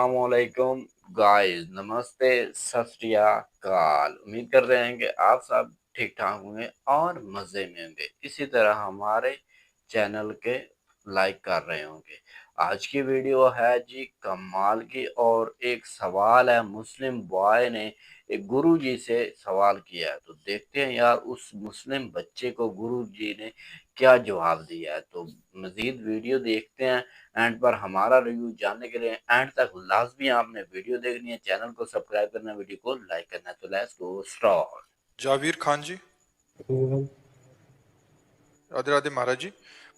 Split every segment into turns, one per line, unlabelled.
अस्सलामुअलैकुम गाइस, नमस्ते, सत श्री अकाल। उम्मीद कर रहे हैं कि आप सब ठीक ठाक होंगे और मज़े में होंगे। इसी तरह हमारे चैनल के लाइक कर रहे होंगे। आज की वीडियो है जी कमाल की, और एक सवाल है, मुस्लिम बॉय ने एक गुरु जी से सवाल किया है। तो देखते हैं यार उस मुस्लिम बच्चे को गुरु जी ने क्या जवाब दिया है। तो मज़ीद वीडियो देखते हैं। एंड पर हमारा रिव्यू जानने के लिए एंड तक लाजमी आपने वीडियो देखनी है, चैनल को सब्सक्राइब करना है, वीडियो को लाइक करना है। तो let's go start.
Javir Khan ji,
हम्म।
राधे राधे महाराज जी।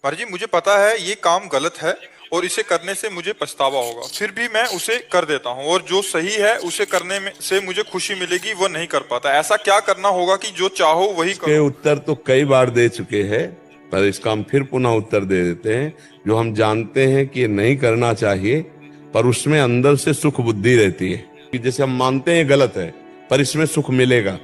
महाराज जी, मुझे पता है ये काम गलत है और इसे करने से मुझे पछतावा होगा, फिर भी मैं उसे कर देता हूँ, और जो सही है उसे करने में से मुझे खुशी मिलेगी वो नहीं कर पाता। ऐसा क्या करना होगा कि जो चाहो वही
इसके
करो?
उत्तर तो कई बार दे चुके हैं, पर इसका हम फिर पुनः उत्तर दे देते हैं। जो हम जानते हैं कि ये नहीं करना चाहिए, पर उसमें अंदर से सुख बुद्धि रहती है कि जैसे हम मानते हैं गलत है, पर इसमें सुख मिलेगा।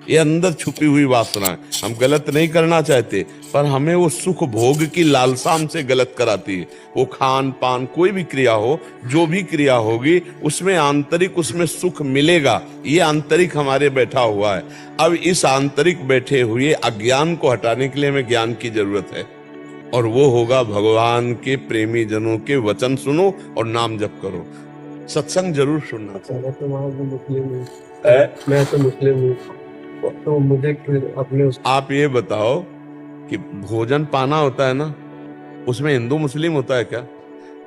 ये अंदर छुपी हुई वासना है। हम गलत नहीं करना चाहते, पर हमें वो सुख भोग की लालसा हमसे गलत कराती है। वो खान पान कोई भी क्रिया हो, जो भी क्रिया होगी उसमें आंतरिक उसमें सुख मिलेगा। ये आंतरिक हमारे बैठा हुआ है। अब इस आंतरिक बैठे हुए अज्ञान को हटाने के लिए हमें ज्ञान की जरूरत है, और वो होगा भगवान के प्रेमी जनों के वचन सुनो और नाम जप करो। सत्संग जरूर सुनना चाहिए।
मैं तो मुस्लिम हूँ। मैं तो मुस्लिम हूँ, तो मुझे अपने
आप ये बताओ कि भोजन पाना होता है ना, उसमें हिंदू मुस्लिम होता है क्या?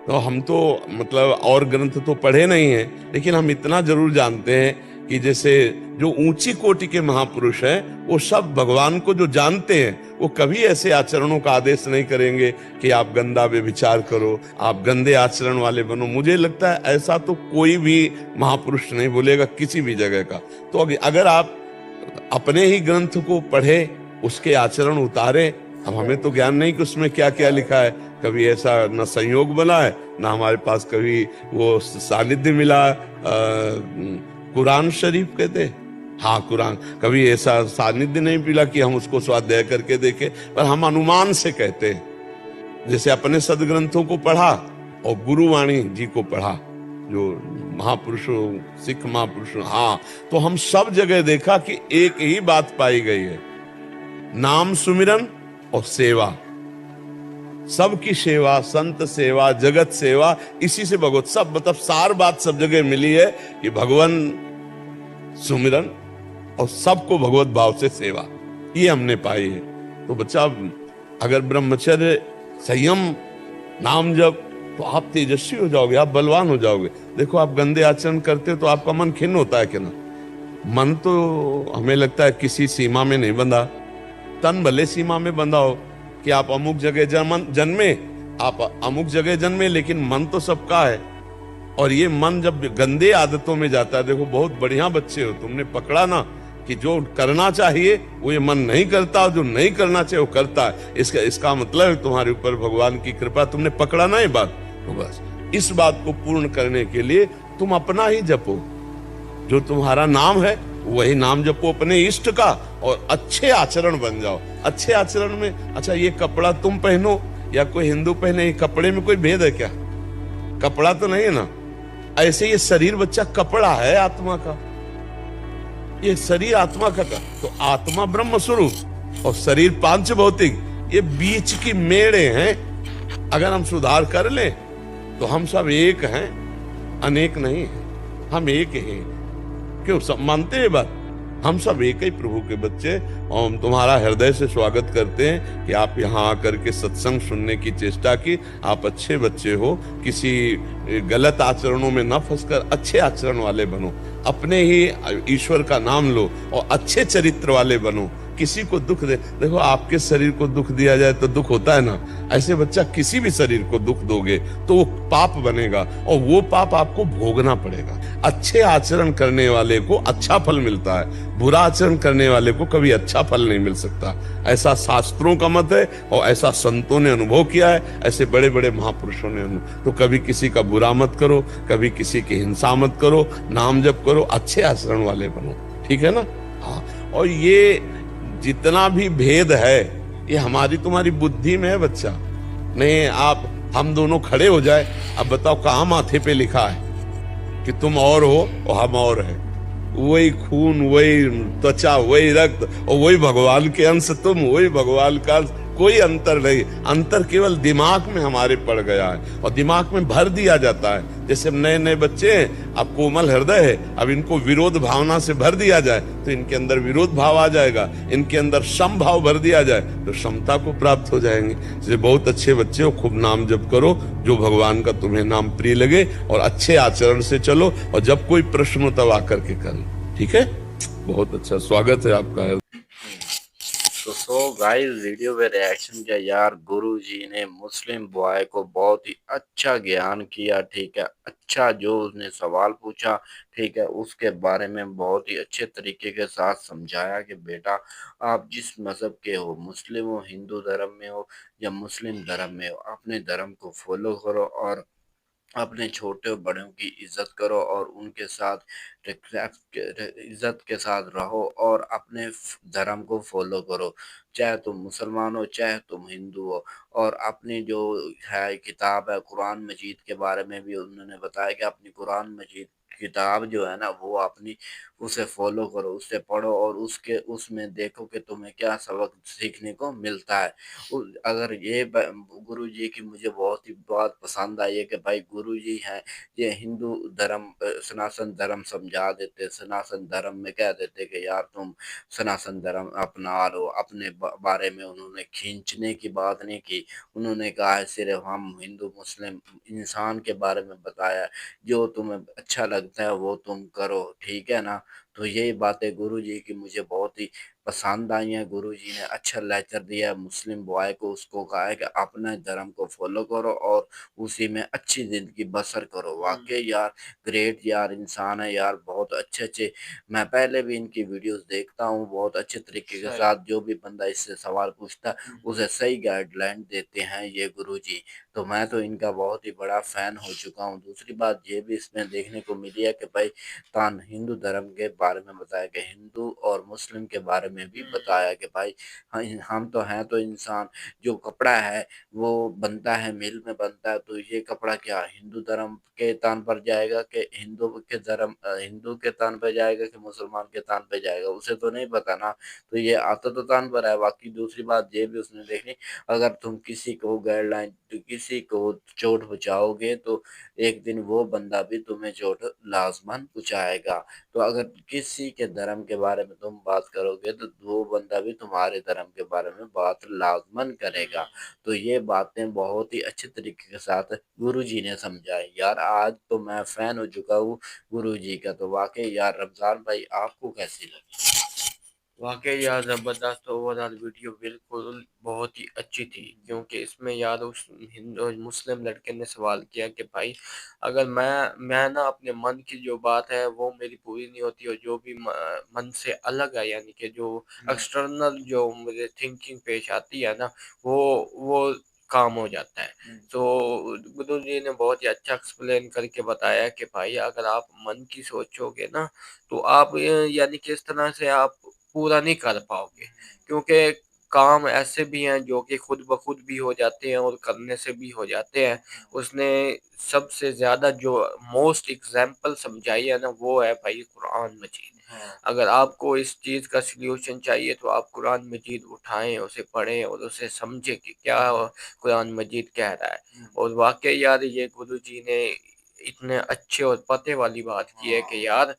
तो हम तो मतलब और ग्रंथ तो पढ़े नहीं हैं, लेकिन हम इतना जरूर जानते हैं कि जैसे जो ऊंची कोटि के महापुरुष हैं, वो सब भगवान को जो जानते हैं, वो कभी ऐसे आचरणों का आदेश नहीं करेंगे कि आप गंदा व्यभिचार करो, आप गंदे आचरण वाले बनो। मुझे लगता है ऐसा तो कोई भी महापुरुष नहीं बोलेगा किसी भी जगह का। तो अगर आप अपने ही ग्रंथ को पढ़े, उसके आचरण उतारे। अब हमें तो ज्ञान नहीं कि उसमें क्या क्या लिखा है। कभी ऐसा न संयोग बना है, न हमारे पास कभी वो सानिध्य मिला। कुरान शरीफ कहते, हाँ कुरान, कभी ऐसा सानिध्य नहीं मिला कि हम उसको स्वाध्याय करके देखें, पर हम अनुमान से कहते हैं। जैसे अपने सदग्रंथों को पढ़ा और गुरुवाणी जी को पढ़ा, जो महापुरुषों, सिख महापुरुषों, हाँ, तो हम सब जगह देखा कि एक ही बात पाई गई है, नाम सुमिरन और सेवा। सबकी सेवा, संत सेवा, जगत सेवा, इसी से भगवत सब मतलब सार बात सब जगह मिली है कि भगवान सुमिरन और सबको भगवत भाव से सेवा, ये हमने पाई है। तो बच्चा अगर ब्रह्मचर्य, संयम, नाम जप, तो आप तेजस्वी हो जाओगे, आप बलवान हो जाओगे। देखो आप गंदे आचरण करते हो तो आपका मन खिन्न होता है कि ना? मन तो हमें लगता है किसी सीमा में नहीं बंधा। तन भले सीमा में बंधा हो कि आप अमुक जगह जन्मे, आप अमुक जगह जन्मे, लेकिन मन तो सबका है। और ये मन जब गंदे आदतों में जाता है, देखो बहुत बढ़िया बच्चे हो, तुमने पकड़ा ना कि जो करना चाहिए वो ये मन नहीं करता, जो नहीं करना चाहिए वो करता है। इसका मतलब है तुम्हारे ऊपर भगवान की कृपा, तुमने पकड़ा ना ये बात। तो बस इस बात को पूर्ण करने के लिए तुम अपना ही जपो, जो तुम्हारा नाम है वही नाम जपो अपने इष्ट का, और अच्छे आचरण बन जाओ। अच्छे आचरण में, अच्छा ये कपड़ा तुम पहनो या कोई हिंदू पहने, कपड़े में कोई भेद है क्या? कपड़ा तो नहीं है ना। ऐसे ये शरीर बच्चा कपड़ा है आत्मा का, ये शरीर आत्मा का था। तो आत्मा ब्रह्म स्वरूप और शरीर पांच भौतिक, ये बीच की मेड़े हैं। अगर हम सुधार कर ले तो हम सब एक हैं, अनेक नहीं है, हम एक हैं। क्यों सब मानते हैं बात? हम सब एक ही प्रभु के बच्चे, और हम तुम्हारा हृदय से स्वागत करते हैं कि आप यहाँ आकर के सत्संग सुनने की चेष्टा की। आप अच्छे बच्चे हो, किसी गलत आचरणों में न फंसकर अच्छे आचरण वाले बनो, अपने ही ईश्वर का नाम लो और अच्छे चरित्र वाले बनो। किसी को दुख दे, देखो आपके शरीर को दुख दिया जाए तो दुख होता है ना, ऐसे बच्चा किसी भी शरीर को दुख दोगे तो वो पाप बनेगा, और वो पाप आपको भोगना पड़ेगा। अच्छे आचरण करने वाले को अच्छा फल मिलता है, बुरा आचरण करने वाले को कभी अच्छा फल नहीं मिल सकता। ऐसा शास्त्रों का मत है और ऐसा संतों ने अनुभव किया है, ऐसे बड़े बड़े महापुरुषों ने। तो कभी किसी का बुरा मत करो, कभी किसी की हिंसा मत करो, नाम जप करो, अच्छे आचरण वाले बनो, ठीक है ना? हाँ, और ये जितना भी भेद है ये हमारी तुम्हारी बुद्धि में है बच्चा। नहीं आप हम दोनों खड़े हो जाए, अब बताओ कहाँ माथे पे लिखा है? कि तुम और हो और हम और हैं, वही खून, वही त्वचा, वही रक्त और वही भगवान के अंश तुम, वही भगवान का अंश, कोई अंतर नहीं। अंतर केवल दिमाग में हमारे पड़ गया है और दिमाग में भर दिया जाता है। जैसे नए नए बच्चे हैं, अब कोमल हृदय है, अब इनको विरोध भावना से भर दिया जाए तो इनके अंदर विरोध भाव आ जाएगा, इनके अंदर सम भाव भर दिया जाए तो समता को प्राप्त हो जाएंगे। इसलिए बहुत अच्छे बच्चे हो, खूब नाम जप करो, जो भगवान का तुम्हें नाम प्रिय लगे, और अच्छे आचरण से चलो, और जब कोई प्रश्न हो तब आकर के करो, ठीक है। बहुत अच्छा स्वागत है आपका।
तो गाइस वीडियो में रिएक्शन किया यार, गुरुजी ने मुस्लिम बॉय को बहुत ही अच्छा ज्ञान किया, ठीक है। अच्छा जो उसने सवाल पूछा, ठीक है, उसके बारे में बहुत ही अच्छे तरीके के साथ समझाया कि बेटा आप जिस मज़हब के हो, मुस्लिम हो, हिंदू धर्म में हो या मुस्लिम धर्म में हो, अपने धर्म को फॉलो करो और अपने छोटे बड़ों की इज्जत करो और उनके साथ इज्जत के साथ रहो और अपने धर्म को फॉलो करो, चाहे तुम मुसलमान हो चाहे तुम हिंदू हो। और अपनी जो है किताब है कुरान मजीद के बारे में भी उन्होंने बताया कि अपनी कुरान मजीद किताब जो है ना वो अपनी उसे फॉलो करो, उसे पढ़ो और उसके उसमें देखो कि तुम्हें क्या सबक सीखने को मिलता है। अगर ये गुरु जी की मुझे बहुत ही बात पसंद आई है कि भाई गुरु जी हैं, ये हिंदू धर्म सनातन धर्म समझा देते, सनातन धर्म में कह देते कि यार तुम सनातन धर्म अपना लो। अपने बारे में उन्होंने खींचने की बात नहीं की, उन्होंने कहा है सिर्फ हम हिंदू मुस्लिम इंसान के बारे में बताया, जो तुम्हें अच्छा लगता है वो तुम करो, ठीक है ना। तो यही बातें गुरु जी की मुझे बहुत ही पसंद आई हैं। गुरु जी ने अच्छा लेक्चर दिया है मुस्लिम बॉय को, उसको कहा है कि अपने धर्म को फॉलो करो और उसी में अच्छी ज़िंदगी बसर करो। वाक़ई यार ग्रेट यार इंसान है यार, बहुत अच्छे-अच्छे, मैं पहले भी इनकी वीडियोज़ देखता हूँ, बहुत अच्छे तरीके के साथ जो भी बंदा इससे सवाल पूछता है उसे सही गाइडलाइन देते हैं ये गुरुजी। तो मैं तो इनका बहुत ही बड़ा फ़ैन हो चुका हूँ। दूसरी बात ये भी इसमें देखने को मिली है कि भाई तान हिंदू धर्म के बारे में बताया कि हिंदू और मुस्लिम के बारे में भी बताया कि भाई हम तो हैं तो इंसान, जो कपड़ा है वो बनता है मिल में बनता है, तो ये कपड़ा क्या हिंदू धर्म के तान पर जाएगा कि हिंदू के तान पर जाएगा कि मुसलमान के तान पर जाएगा, उसे तो नहीं पता ना। तो ये आता तो तान पर है। बाकी दूसरी बात ये भी उसने देखनी, अगर तुम किसी को गाइडलाइन किसी को चोट पहुँचाओगे तो एक दिन वो बंदा भी तुम्हें चोट लाज़मन पहुँचाएगा। तो अगर किसी के धर्म के बारे में तुम बात करोगे तो वो बंदा भी तुम्हारे धर्म के बारे में बात लाज़मन करेगा। तो ये बातें बहुत ही अच्छे तरीके के साथ गुरुजी ने समझाई यार। आज तो मैं फ़ैन हो चुका हूँ गुरुजी का। तो वाक़ई यार रमज़ान भाई आपको कैसी लगी?
वाकई यार ज़बरदस्त ओवरऑल वीडियो बिल्कुल बहुत ही अच्छी थी, क्योंकि इसमें यार उस हिंदू मुस्लिम लड़के ने सवाल किया कि भाई अगर मैं ना अपने मन की जो बात है वो मेरी पूरी नहीं होती और जो भी मन से अलग है, यानी कि जो एक्सटर्नल जो मुझे थिंकिंग पेश आती है ना वो काम हो जाता है। तो गुरु जी ने बहुत ही अच्छा एक्सप्लेन करके बताया कि भाई अगर आप मन की सोचोगे ना तो आप यानी कि इस तरह से आप पूरा नहीं कर पाओगे, क्योंकि काम ऐसे भी हैं जो कि खुद ब खुद भी हो जाते हैं और करने से भी हो जाते हैं। उसने सबसे ज़्यादा जो मोस्ट एग्ज़ाम्पल समझाई है ना वो है भाई कुरान मजीद। अगर आपको इस चीज़ का सॉल्यूशन चाहिए तो आप कुरान मजीद उठाएँ, उसे पढ़ें और उसे समझें कि क्या कुरान मजीद कह रहा है। और वाक़ई यार ये गुरुजी ने इतने अच्छे और पते वाली बात की है कि यार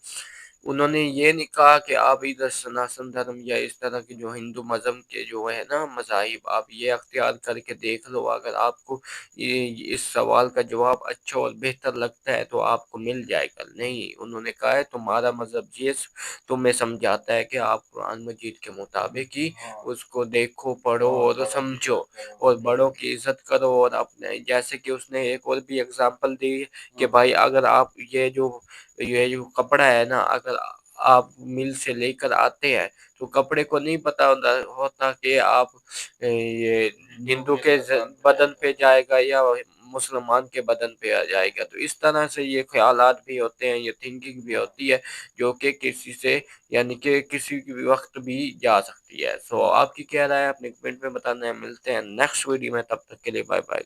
उन्होंने ये नहीं कहा कि आप इधर सनातन धर्म या इस तरह के जो हिंदू मज़हब के जो है ना मज़ाहिब आप ये अख्तियार करके देख लो, अगर आपको ये इस सवाल का जवाब अच्छा और बेहतर लगता है तो आपको मिल जाएगा। नहीं, उन्होंने कहा है तुम्हारा मज़हब ये तुम्हें समझाता है कि आप कुरान मजीद के मुताबिक ही उसको देखो, पढ़ो और समझो और बड़ों की इज़्ज़त करो। और अपने जैसे कि उसने एक और भी एग्ज़ाम्पल दी कि भाई अगर आप ये जो कपड़ा है ना, अगर आप मिल से लेकर आते हैं तो कपड़े को नहीं पता होता कि आप ये हिंदू के बदन पे जाएगा या मुसलमान के बदन पे आ जाएगा। तो इस तरह से ये ख्यालात भी होते हैं, ये थिंकिंग भी होती है जो कि किसी से यानी कि किसी भी वक्त भी जा सकती है। सो आपकी क्या राय है अपने कमेंट में बताना है। मिलते हैं नेक्स्ट वीडियो में, तब तक के लिए बाय बाय।